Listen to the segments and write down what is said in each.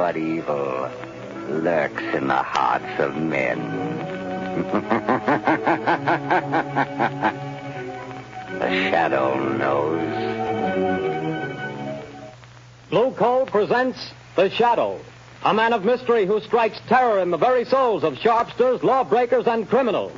but evil lurks in the hearts of men. The shadow knows. Blue Coal presents The Shadow, a man of mystery who strikes terror in the very souls of sharpsters, lawbreakers, and criminals.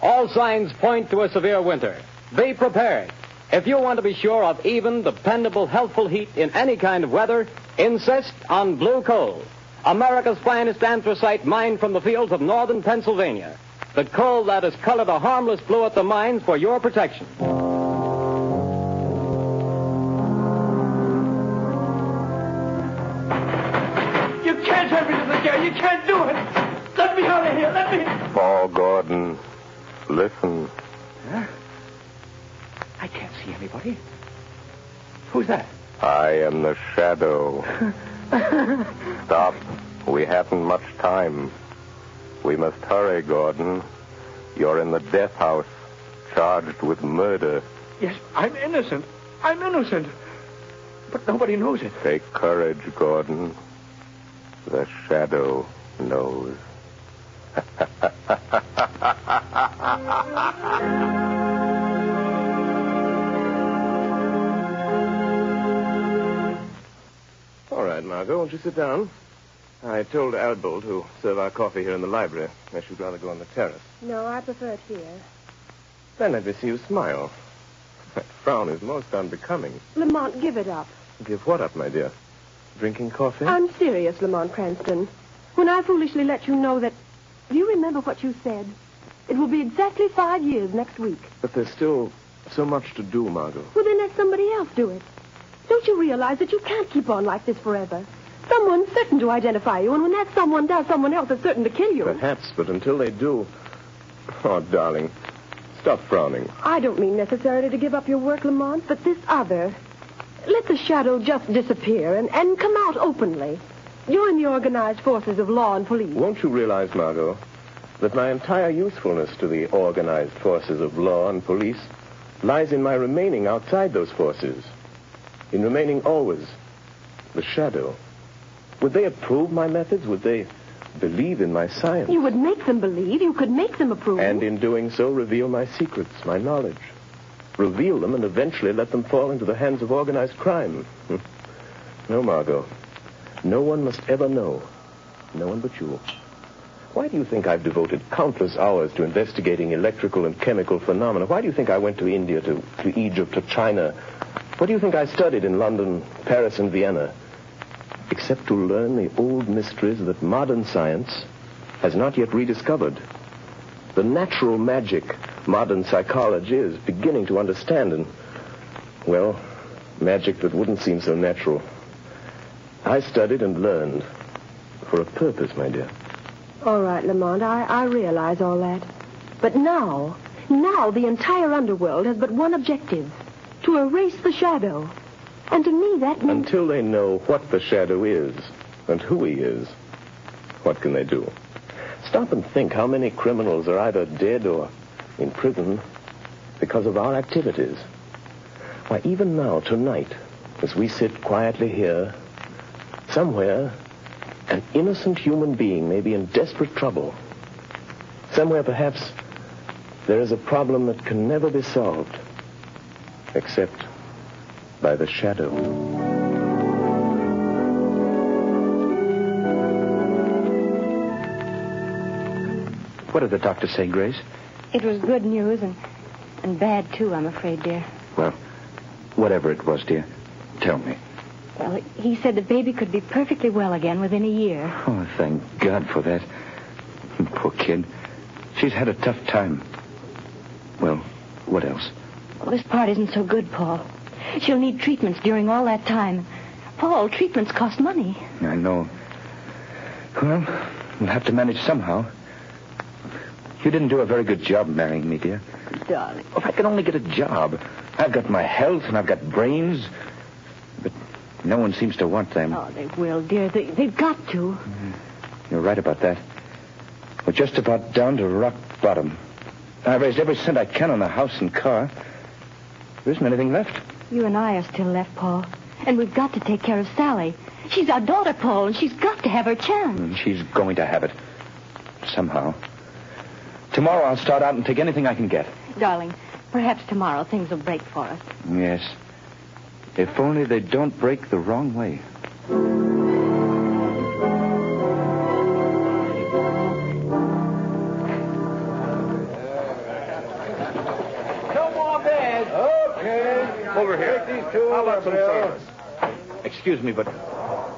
All signs point to a severe winter. Be prepared. If you want to be sure of even, dependable, healthful heat in any kind of weather, insist on Blue Coal, America's finest anthracite mined from the fields of northern Pennsylvania. The coal that is colored a harmless blue at the mines for your protection. You can't have me to the jail. You can't do it. Let me out of here. Let me... Paul Gordon, listen. Huh? I can't see anybody. Who's that? I am the Shadow. Stop. We haven't much time. We must hurry, Gordon. You're in the death house, charged with murder. Yes, I'm innocent. I'm innocent. But nobody knows it. Take courage, Gordon. The Shadow knows. All right, Margot, won't you sit down? I told Albo to serve our coffee here in the library. I should rather go on the terrace. No, I prefer it here. Then let me see you smile. That frown is most unbecoming. Lamont, give it up. Give what up, my dear? Drinking coffee? I'm serious, Lamont Cranston. When I foolishly let you know that... Do you remember what you said? It will be exactly 5 years next week. But there's still so much to do, Margot. Well, then let somebody else do it. Don't you realize that you can't keep on like this forever? Someone's certain to identify you, and when that someone does, someone else is certain to kill you. Perhaps, but until they do... Oh, darling, stop frowning. I don't mean necessarily to give up your work, Lamont, but this other. Let the Shadow just disappear and come out openly. Join the organized forces of law and police. Won't you realize, Margot, that my entire usefulness to the organized forces of law and police lies in my remaining outside those forces, in remaining always the Shadow? Would they approve my methods? Would they believe in my science? You would make them believe. You could make them approve. And in doing so, reveal my secrets, my knowledge. Reveal them and eventually let them fall into the hands of organized crime. No, Margot. No one must ever know. No one but you. Why do you think I've devoted countless hours to investigating electrical and chemical phenomena? Why do you think I went to India, to Egypt, to China? What do you think I studied in London, Paris, and Vienna? Except to learn the old mysteries that modern science has not yet rediscovered. The natural magic modern psychology is beginning to understand, and, well, magic that wouldn't seem so natural. I studied and learned for a purpose, my dear. All right, Lamont, I realize all that. But now the entire underworld has but one objective: to erase the Shadow. And to me, that means... Until they know what the Shadow is and who he is, what can they do? Stop and think how many criminals are either dead or in prison because of our activities. Why, even now, tonight, as we sit quietly here, somewhere, an innocent human being may be in desperate trouble. Somewhere, perhaps, there is a problem that can never be solved, except by the Shadow. What did the doctor say, Grace? It was good news and bad, too, I'm afraid, dear. Well, whatever it was, dear, tell me. Well, he said the baby could be perfectly well again within a year. Oh, thank God for that. Poor kid. She's had a tough time. Well, what else? Well, this part isn't so good, Paul. She'll need treatments during all that time. Paul, treatments cost money. I know. Well, we'll have to manage somehow. You didn't do a very good job marrying me, dear. Darling. If I could only get a job. I've got my health and I've got brains. But no one seems to want them. Oh, they will, dear. They've got to. You're right about that. We're just about down to rock bottom. I've raised every cent I can on the house and car. There isn't anything left. You and I are still left, Paul. And we've got to take care of Sally. She's our daughter, Paul, and she's got to have her chance. She's going to have it. Somehow. Tomorrow I'll start out and take anything I can get. Darling, perhaps tomorrow things will break for us. Yes. If only they don't break the wrong way. No more beds. Okay. Over here. Take these two How over, about some Bill. service? Excuse me, but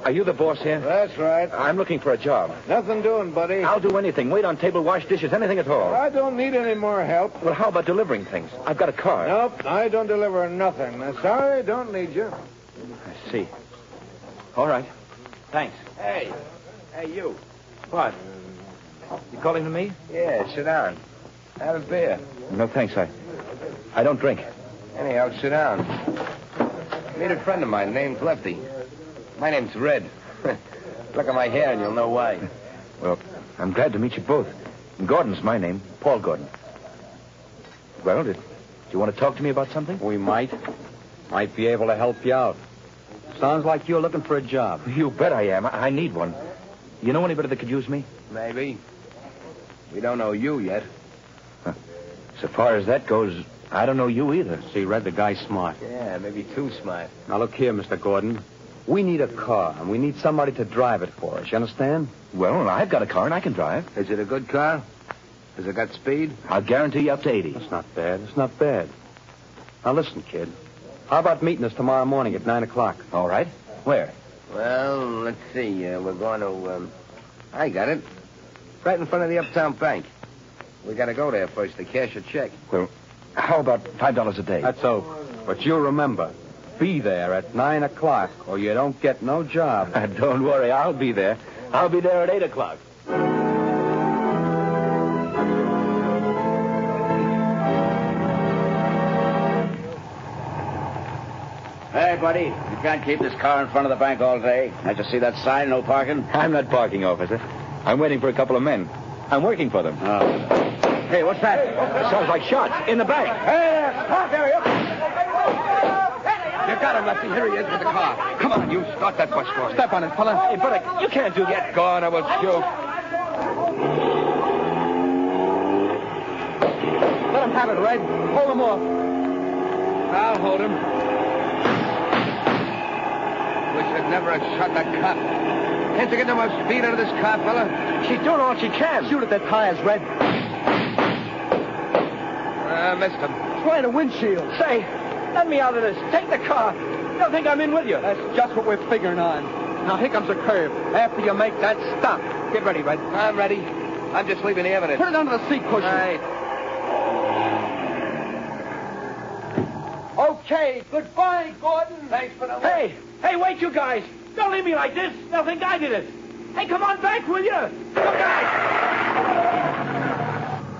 are you the boss here? That's right. I'm looking for a job. Nothing doing, buddy. I'll do anything. Wait on table, wash dishes, anything at all. I don't need any more help. Well, how about delivering things? I've got a car. Nope, I don't deliver nothing. Sorry, don't need you. I see. All right. Thanks. Hey, you. What? You calling to me? Yeah, sit down. Have a beer. No, thanks. I don't drink. Anyhow, sit down. Meet a friend of mine named Lefty. My name's Red. Look at my hair and you'll know why. Well, I'm glad to meet you both. Gordon's my name. Paul Gordon. Well, do you want to talk to me about something? We might be able to help you out. Sounds like you're looking for a job. You bet I am. I need one. You know anybody that could use me? Maybe. We don't know you yet. So far as that goes, I don't know you either. See, Red, the guy's smart. Yeah, maybe too smart. Now, look here, Mr. Gordon. We need a car, and we need somebody to drive it for us. You understand? Well, I've got a car and I can drive. Is it a good car? Has it got speed? I'll guarantee you up to 80. That's not bad. It's not bad. Now, listen, kid. How about meeting us tomorrow morning at 9 o'clock? All right. Where? Well, let's see. We're going to, I got it. Right in front of the Uptown Bank. We got to go there first to cash a check. Well, how about $5 a day? That's so. But you remember, be there at 9 o'clock or you don't get no job. Don't worry. I'll be there. I'll be there at 8 o'clock. Hey, buddy, you can't keep this car in front of the bank all day. I just see that sign, no parking. I'm not parking, officer. I'm waiting for a couple of men. I'm working for them. Oh. Hey, what's that? Sounds like shots in the bank. Hey, stop there, you. You got him, Lefty. Here he is with the car. Come on, you. Start that bus for us. Step on it, fella. Hey, but you can't do that. Go on, I will shoot. Let him have it, Red. Hold him off. I'll hold him. We should never have shot that cop. Can't you get no more speed out of this car, fella? She's doing all she can. Shoot at their tires, Red. Missed him. Try the windshield. Say, let me out of this. Take the car. Don't think I'm in with you. That's just what we're figuring on. Now, here comes a curve. After you make that, stop. Get ready, Red. I'm ready. I'm just leaving the evidence. Put it under the seat cushion. Right. Okay, goodbye, Gordon. Thanks for the... Hey, wait, you guys. Don't leave me like this. They'll think I did it. Hey, come on back, will you? Look out!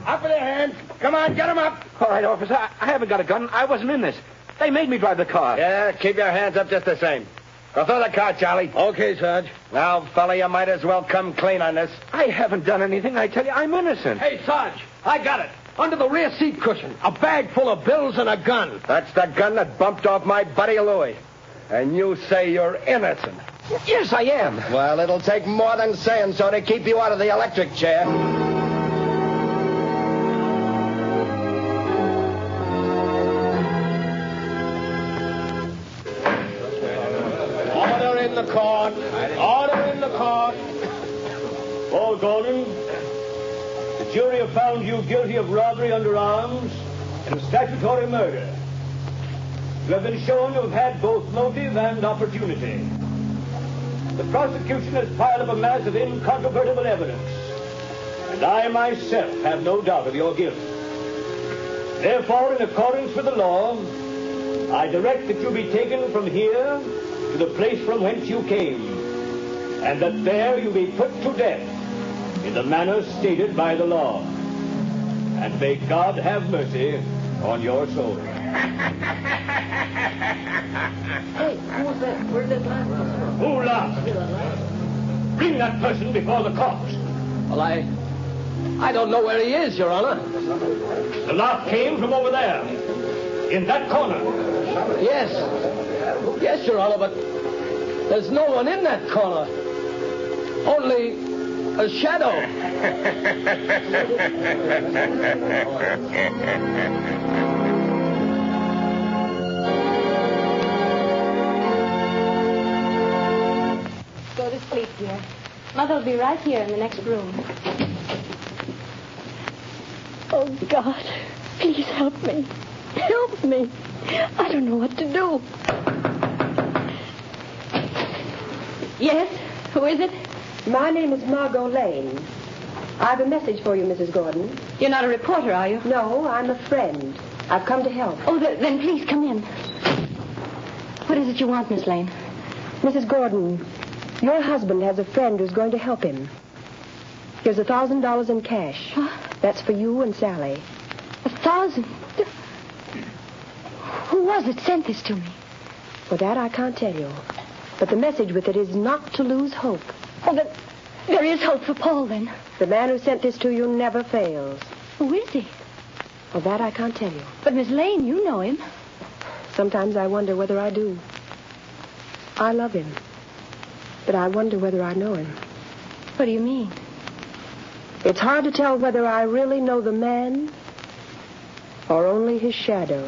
Up with their hands. Come on, get them up. All right, officer. I haven't got a gun. I wasn't in this. They made me drive the car. Yeah, keep your hands up just the same. Go throw the car, Charlie. Okay, Sarge. Now, fella, you might as well come clean on this. I haven't done anything. I tell you, I'm innocent. Hey, Sarge, I got it. Under the rear seat cushion. A bag full of bills and a gun. That's the gun that bumped off my buddy Louis. And you say you're innocent. Yes, I am. Well, it'll take more than saying so to keep you out of the electric chair. Order in the court. Order in the court. Paul Gordon, the jury have found you guilty of robbery under arms and of statutory murder. You have been shown to have had both motive and opportunity. The prosecution has piled up a mass of incontrovertible evidence, and I myself have no doubt of your guilt. Therefore, in accordance with the law, I direct that you be taken from here to the place from whence you came, and that there you be put to death in the manner stated by the law. And may God have mercy on your soul. Hey, who was that? Where did that laugh come from? Who laughed? Bring that person before the cops. Well, I don't know where he is, Your Honor. The laugh came from over there, in that corner. Yes. Yes, Your Honor, but there's no one in that corner. Only a shadow. Go to sleep, dear. Mother will be right here in the next room. Oh, God. Please help me. Help me. I don't know what to do. Yes? Who is it? My name is Margot Lane. I have a message for you, Mrs. Gordon. You're not a reporter, are you? No, I'm a friend. I've come to help. Oh, then please come in. What is it you want, Miss Lane? Mrs. Gordon, your husband has a friend who's going to help him. Here's $1,000 in cash. Huh? That's for you and Sally. 1,000? Who was it sent this to me? For that, I can't tell you. But the message with it is not to lose hope. Oh, there is hope for Paul, then. The man who sent this to you never fails. Who is he? Well, that I can't tell you. But, Miss Lane, you know him. Sometimes I wonder whether I do. I love him. But I wonder whether I know him. What do you mean? It's hard to tell whether I really know the man or only his shadow.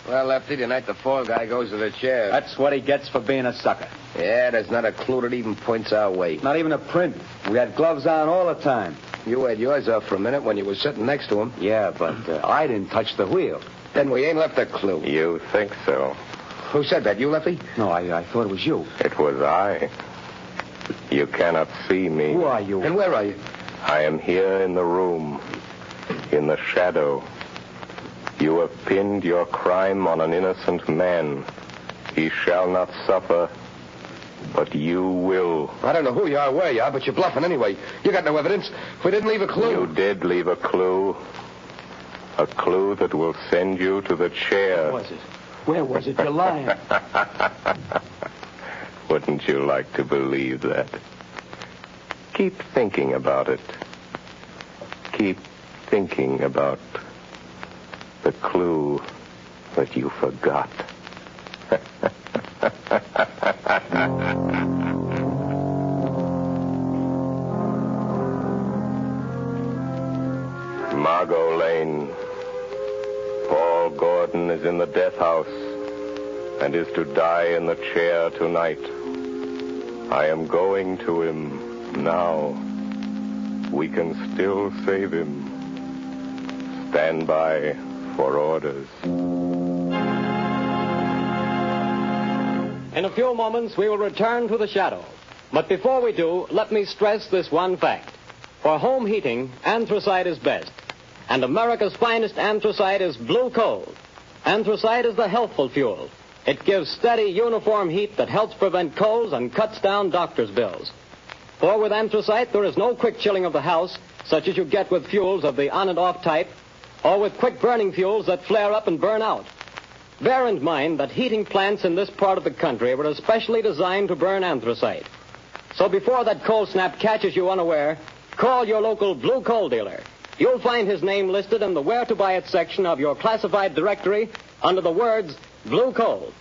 Well, Lefty, tonight the fall guy goes to the chair. That's what he gets for being a sucker. Yeah, there's not a clue that even points our way. Not even a print. We had gloves on all the time. You had yours off for a minute when you were sitting next to him. Yeah, but I didn't touch the wheel. Then we ain't left a clue. You think so? Who said that? You, Lefty? No, I thought it was you. It was I. You cannot see me. Who are you? And where are you? I am here in the room, in the shadow. You have pinned your crime on an innocent man. He shall not suffer, but you will. I don't know who you are, where you are, but you're bluffing anyway. You got no evidence. We didn't leave a clue. You did leave a clue. A clue that will send you to the chair. Where was it? Where was it? You're lying. Wouldn't you like to believe that? Keep thinking about it. Keep thinking about the clue that you forgot. Margot Lane. Paul Gordon is in the death house and is to die in the chair tonight. I am going to him now. We can still save him. Stand by for orders. In a few moments, we will return to the shadow. But before we do, let me stress this one fact. For home heating, anthracite is best. And America's finest anthracite is blue coal. Anthracite is the healthful fuel. It gives steady, uniform heat that helps prevent colds and cuts down doctor's bills. For with anthracite, there is no quick chilling of the house, such as you get with fuels of the on and off type, or with quick-burning fuels that flare up and burn out. Bear in mind that heating plants in this part of the country were especially designed to burn anthracite. So before that cold snap catches you unaware, call your local blue coal dealer. You'll find his name listed in the Where to Buy It section of your classified directory under the words Blue Coal.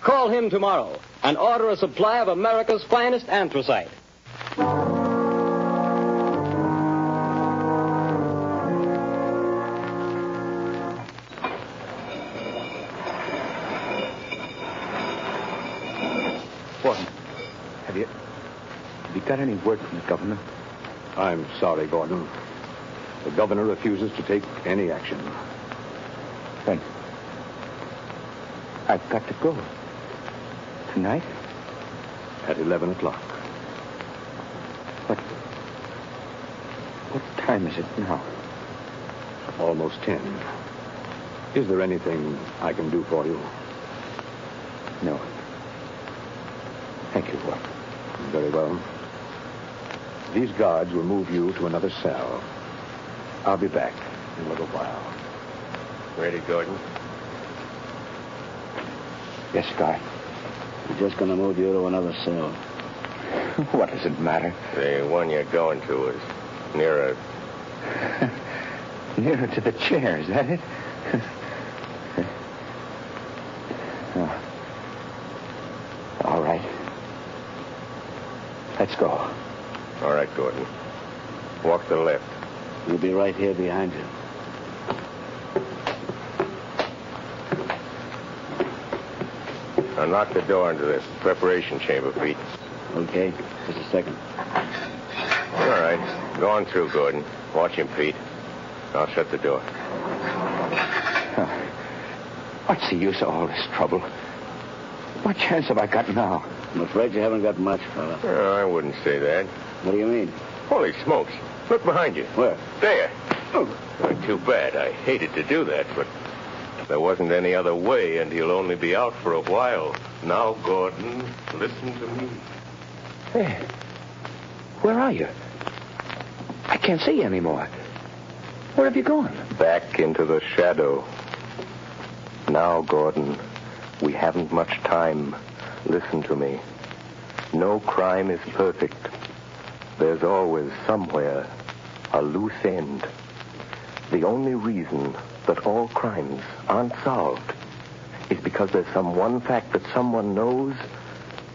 Call him tomorrow and order a supply of America's finest anthracite. Gordon, have you got any word from the governor? I'm sorry, Gordon. The governor refuses to take any action. Then I've got to go. Tonight? At 11 o'clock. What time is it now? Almost 10. Is there anything I can do for you? No. Thank you, Gordon. Very well. These guards will move you to another cell. I'll be back in a little while. Ready, Gordon? Yes, Guy. We're just going to move you to another cell. What does it matter? The one you're going to is nearer Nearer to the chair, is that it? Oh. All right. Let's go. All right, Gordon. Walk to the left. We'll be right here behind you. Unlock the door into the preparation chamber, Pete. Okay, just a second. All right. Go on through, Gordon. Watch him, Pete. I'll shut the door. What's the use of all this trouble? What chance have I got now? I'm afraid you haven't got much, fella. I wouldn't say that. What do you mean? Holy smokes. Look behind you. Where? There. Oh. Too bad. I hated to do that, but there wasn't any other way, and he'll only be out for a while. Now, Gordon, listen to me. Hey, where are you? I can't see you anymore. Where have you gone? Back into the shadow. Now, Gordon, we haven't much time. Listen to me. No crime is perfect. There's always somewhere a loose end. The only reason that all crimes aren't solved is because there's some one fact that someone knows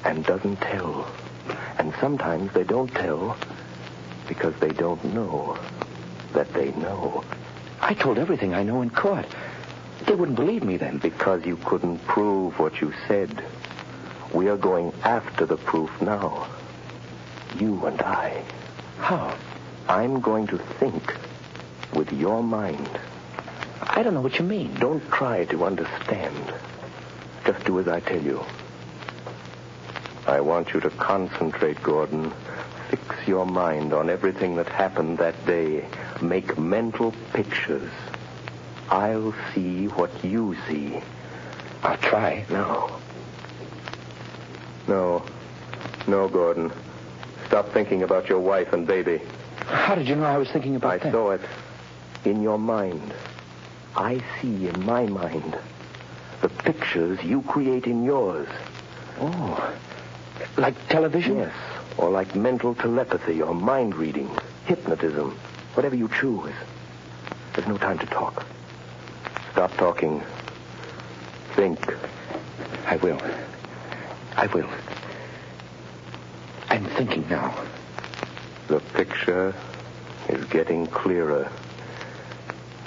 and doesn't tell. And sometimes they don't tell because they don't know that they know. I told everything I know in court. They wouldn't believe me then. Because you couldn't prove what you said. We are going after the proof now. You and I. How? I'm going to think with your mind. I don't know what you mean. Don't try to understand. Just do as I tell you. I want you to concentrate, Gordon. Fix your mind on everything that happened that day. Make mental pictures. I'll see what you see. I'll try. No, Gordon. Stop thinking about your wife and baby. How did you know I was thinking about that? I saw it in your mind. I see in my mind the pictures you create in yours. Oh, like television? Yes, or like mental telepathy or mind reading, hypnotism, whatever you choose. There's no time to talk. Stop talking. Think. I will. I'm thinking now. The picture is getting clearer.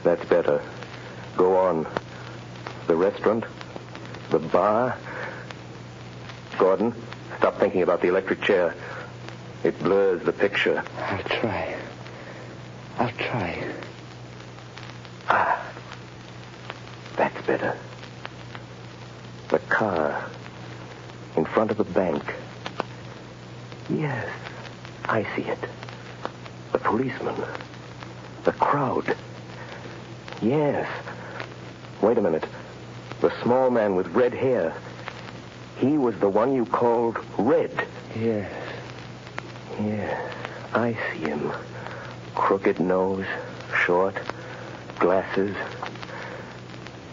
That's better. Go on. The restaurant? The bar? Gordon, stop thinking about the electric chair. It blurs the picture. I'll try. That's better. The car in front of the bank. Yes, I see it. The policeman. The crowd. Yes. Wait a minute. The small man with red hair. He was the one you called Red. Yes. Yes, I see him. Crooked nose, short, glasses.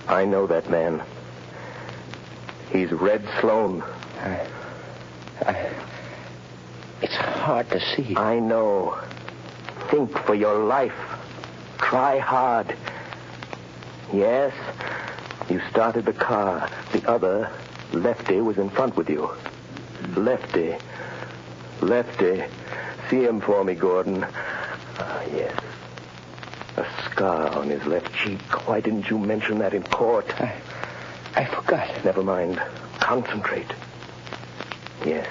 I know that man. He's Red Sloan. It's hard to see. I know. Think for your life. Try hard. Yes, you started the car. The other, Lefty, was in front with you. Lefty. See him for me, Gordon. Ah, yes. A scar on his left cheek. Why didn't you mention that in court? I forgot. Never mind. Concentrate. Yes.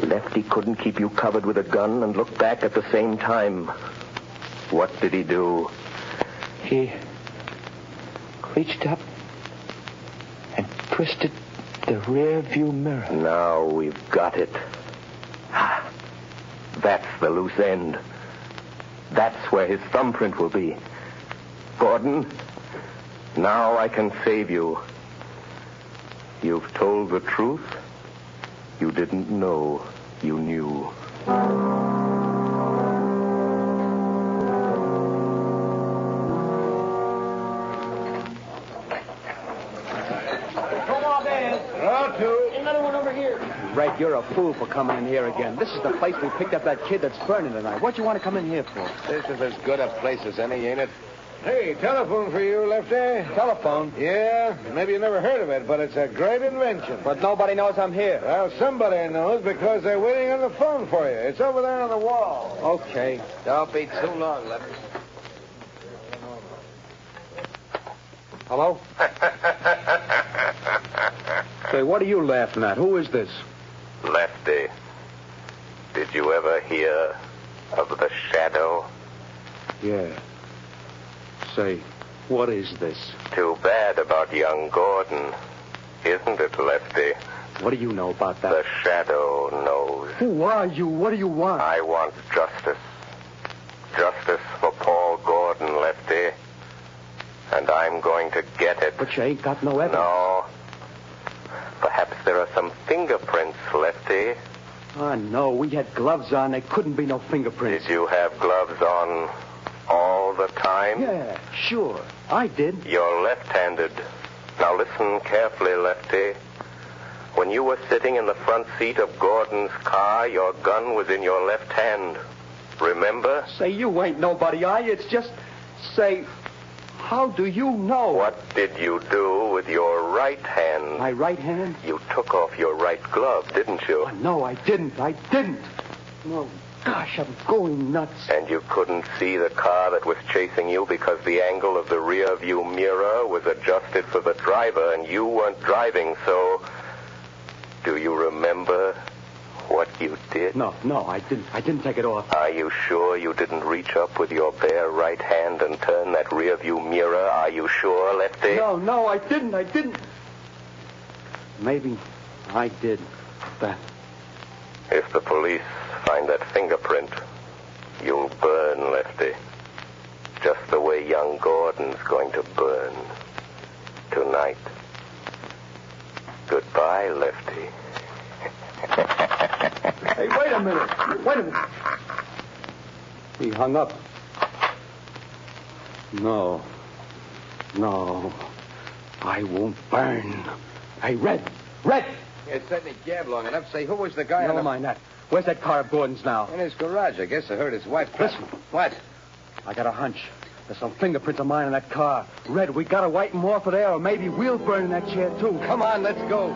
Lefty couldn't keep you covered with a gun and look back at the same time. What did he do? He reached up and twisted the rear view mirror. Now we've got it. That's the loose end. That's where his thumbprint will be. Gordon, now I can save you. You've told the truth. You didn't know you knew. Another one over here. Red, you're a fool for coming in here again. This is the place we picked up that kid that's burning tonight. What do you want to come in here for? This is as good a place as any, ain't it? Hey, telephone for you, Lefty. Telephone? Yeah, maybe you never heard of it, but it's a great invention. But nobody knows I'm here. Well, somebody knows because they're waiting on the phone for you. It's over there on the wall. Okay. Don't be too long, Lefty. Hello? Say, what are you laughing at? Who is this? Lefty, did you ever hear of the shadow? Yeah. Say, what is this? Too bad about young Gordon, isn't it, Lefty? What do you know about that? The shadow knows. Who are you? What do you want? I want justice. Justice for Paul Gordon, Lefty. And I'm going to get it. But you ain't got no evidence. No. Perhaps there are some fingerprints, Lefty. Ah, no. We had gloves on. There couldn't be no fingerprints. Did you have gloves on all the time? Yeah, sure. I did. You're left-handed. Now listen carefully, Lefty. When you were sitting in the front seat of Gordon's car, your gun was in your left hand. Remember? Say, you ain't nobody, are you? It's just... Say, how do you know? What did you do with your right hand? My right hand? You took off your right glove, didn't you? Oh, no, I didn't. No, gosh, I'm going nuts. And you couldn't see the car that was chasing you because the angle of the rear view mirror was adjusted for the driver and you weren't driving, so... Do you remember what you did? No, I didn't take it off. Are you sure you didn't reach up with your bare right hand and turn that rear view mirror? Are you sure, Lefty? No, I didn't. Maybe I did that. If the police find that fingerprint, you'll burn, Lefty. Just the way young Gordon's going to burn tonight. Goodbye, Lefty. Hey, wait a minute. He hung up. No, I won't burn. Hey, Red. You certainly gabbed long enough. Say, who was the guy Never mind that. Where's that car of Gordon's now? In his garage, I guess. I heard his wife. Listen. What? I got a hunch. There's some fingerprints of mine in that car. Red, we gotta wipe them off of there, or maybe we'll burn in that chair, too. Come on, let's go.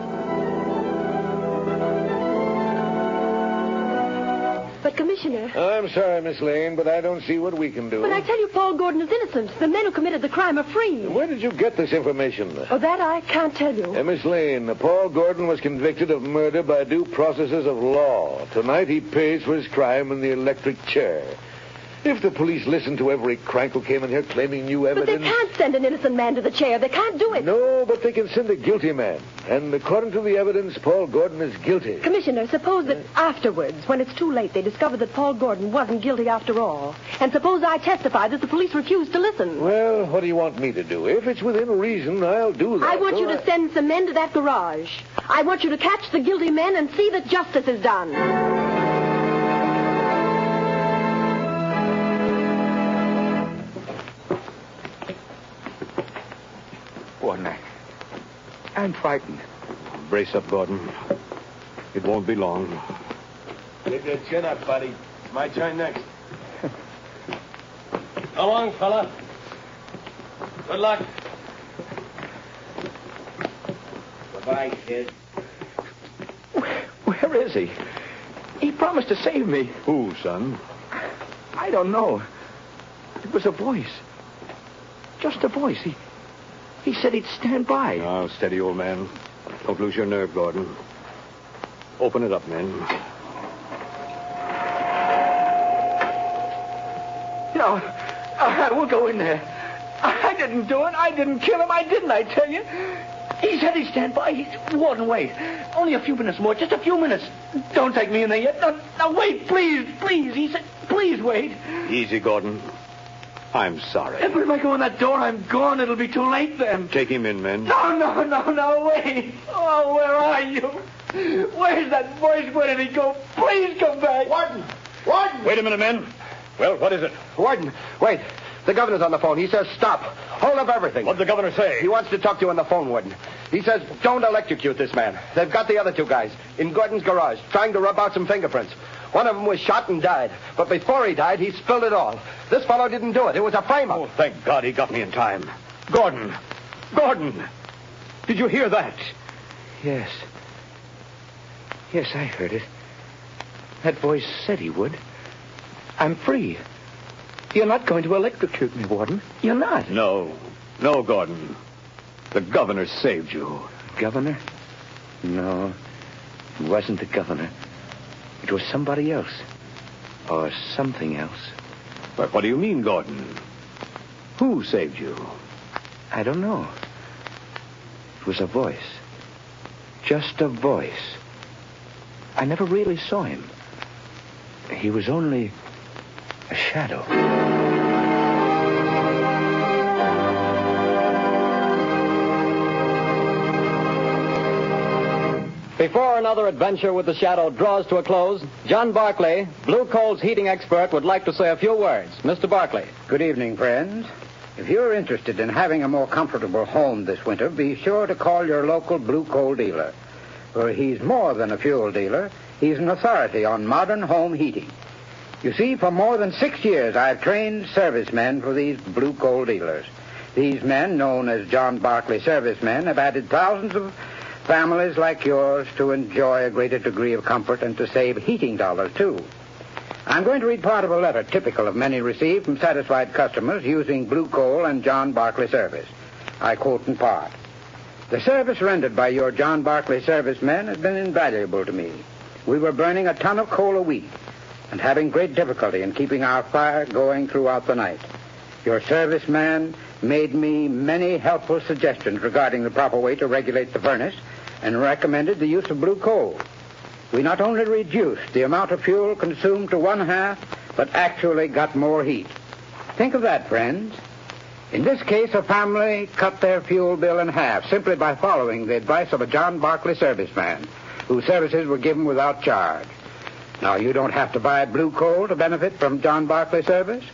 But, Commissioner... I'm sorry, Miss Lane, but I don't see what we can do. But I tell you, Paul Gordon is innocent. The men who committed the crime are free. Where did you get this information? Oh, that I can't tell you. Miss Lane, Paul Gordon was convicted of murder by due processes of law. Tonight he pays for his crime in the electric chair. If the police listened to every crank who came in here claiming new evidence... But they can't send an innocent man to the chair. They can't do it. No, but they can send a guilty man. And according to the evidence, Paul Gordon is guilty. Commissioner, suppose that afterwards, when it's too late, they discover that Paul Gordon wasn't guilty after all. And suppose I testify that the police refused to listen. Well, what do you want me to do? If it's within reason, I'll do that. I want you to send some men to that garage. I want you to catch the guilty men and see that justice is done. Gordon, I'm frightened. Brace up, Gordon. It won't be long. Get your chin up, buddy. It's my turn next. Go along, fella. Good luck. Goodbye, kid. Where is he? He promised to save me. Who, son? I don't know. It was a voice. Just a voice. He said he'd stand by. Now, steady, old man. Don't lose your nerve, Gordon. Open it up, men. No, I won't go in there. I didn't do it. I didn't kill him. I tell you. He said he'd stand by. Warden, wait. Only a few minutes more. Just a few minutes. Don't take me in there yet. No, wait, please. He said, please wait. Easy, Gordon. I'm sorry. But if I go in that door, I'm gone. It'll be too late then. Take him in, men. No, wait. Oh, where are you? Where's that voice? Where did he go? Please come back. Warden! Wait a minute, men. Well, what is it? Warden, wait. The governor's on the phone. He says stop. Hold up everything. What'd the governor say? He wants to talk to you on the phone, Warden. He says, don't electrocute this man. They've got the other two guys in Gordon's garage trying to rub out some fingerprints. One of them was shot and died. But before he died, he spilled it all. This fellow didn't do it. It was a frame-up. Oh, thank God he got me in time. Gordon! Gordon! Did you hear that? Yes. Yes, I heard it. That voice said he would. I'm free. You're not going to electrocute me, Warden. You're not. No, Gordon. The governor saved you. Governor? No, it wasn't the governor. It was somebody else. Or something else. But what do you mean, Gordon? Who saved you? I don't know. It was a voice. Just a voice. I never really saw him. He was only a shadow. Before another adventure with the Shadow draws to a close, John Barclay, Blue Coal's heating expert, would like to say a few words. Mr. Barclay. Good evening, friends. If you're interested in having a more comfortable home this winter, be sure to call your local Blue Coal dealer. For he's more than a fuel dealer. He's an authority on modern home heating. You see, for more than 6 years, I've trained servicemen for these Blue Coal dealers. These men, known as John Barclay servicemen, have added thousands of families like yours to enjoy a greater degree of comfort and to save heating dollars, too. I'm going to read part of a letter typical of many received from satisfied customers using Blue Coal and John Barclay service. I quote in part. The service rendered by your John Barclay servicemen has been invaluable to me. We were burning a ton of coal a week and having great difficulty in keeping our fire going throughout the night. Your serviceman made me many helpful suggestions regarding the proper way to regulate the furnace and recommended the use of Blue Coal. We not only reduced the amount of fuel consumed to 1/2, but actually got more heat. Think of that, friends. In this case, a family cut their fuel bill in half simply by following the advice of a John Barclay serviceman, whose services were given without charge. Now, you don't have to buy Blue Coal to benefit from John Barclay service.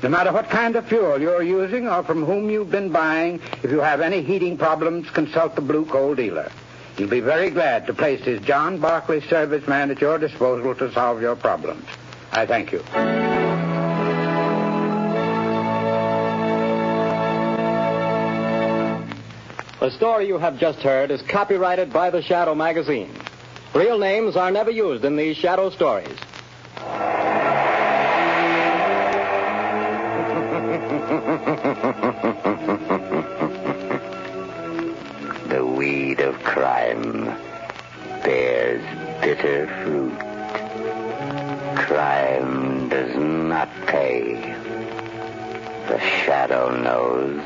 No matter what kind of fuel you're using or from whom you've been buying, if you have any heating problems, consult the Blue Coal dealer. He'll be very glad to place his John Barclay serviceman at your disposal to solve your problems. I thank you. The story you have just heard is copyrighted by the Shadow magazine. Real names are never used in these Shadow stories. The weed of crime bears bitter fruit. Crime does not pay. The Shadow knows.